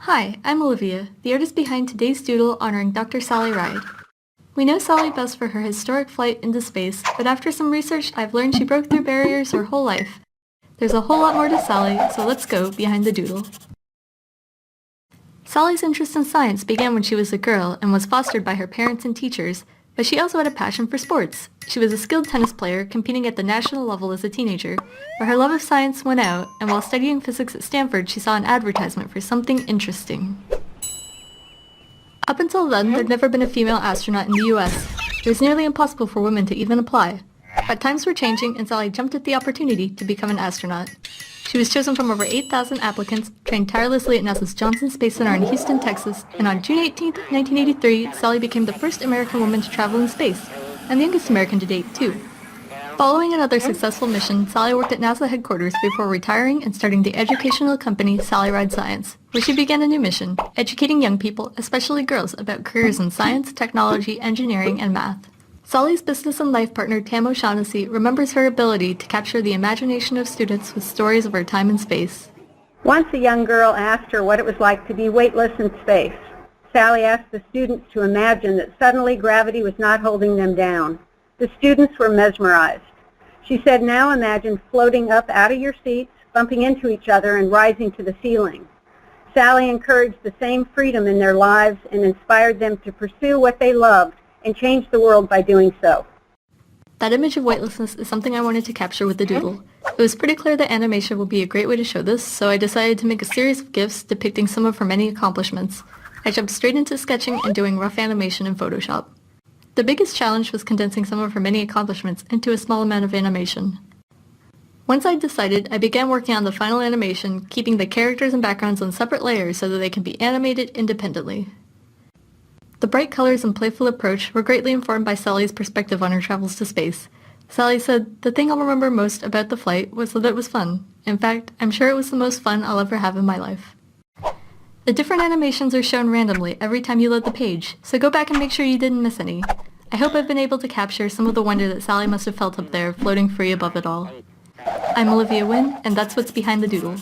Hi, I'm Olivia, the artist behind today's doodle honoring Dr. Sally Ride. We know Sally best for her historic flight into space, but after some research, I've learned she broke through barriers her whole life. There's a whole lot more to Sally, so let's go behind the doodle. Sally's interest in science began when she was a girl and was fostered by her parents and teachers, but she also had a passion for sports. She was a skilled tennis player, competing at the national level as a teenager, but her love of science went out, and while studying physics at Stanford, she saw an advertisement for something interesting. Up until then, there'd never been a female astronaut in the US. It was nearly impossible for women to even apply. But times were changing, and Sally jumped at the opportunity to become an astronaut. She was chosen from over 8,000 applicants, trained tirelessly at NASA's Johnson Space Center in Houston, Texas, and on June 18, 1983, Sally became the first American woman to travel in space, and the youngest American to date, too. Following another successful mission, Sally worked at NASA headquarters before retiring and starting the educational company Sally Ride Science, where she began a new mission, educating young people, especially girls, about careers in science, technology, engineering, and math. Sally's business and life partner Tam O'Shaughnessy remembers her ability to capture the imagination of students with stories of her time in space. Once a young girl asked her what it was like to be weightless in space. Sally asked the students to imagine that suddenly gravity was not holding them down. The students were mesmerized. She said, "Now imagine floating up out of your seats, bumping into each other, and rising to the ceiling." Sally encouraged the same freedom in their lives and inspired them to pursue what they loved and change the world by doing so. That image of weightlessness is something I wanted to capture with the doodle. It was pretty clear that animation would be a great way to show this, so I decided to make a series of GIFs depicting some of her many accomplishments. I jumped straight into sketching and doing rough animation in Photoshop. The biggest challenge was condensing some of her many accomplishments into a small amount of animation. Once I'd decided, I began working on the final animation, keeping the characters and backgrounds on separate layers so that they can be animated independently. The bright colors and playful approach were greatly informed by Sally's perspective on her travels to space. Sally said, "The thing I'll remember most about the flight was that it was fun. In fact, I'm sure it was the most fun I'll ever have in my life." The different animations are shown randomly every time you load the page, so go back and make sure you didn't miss any. I hope I've been able to capture some of the wonder that Sally must have felt up there, floating free above it all. I'm Olivia Wynn, and that's what's behind the doodle.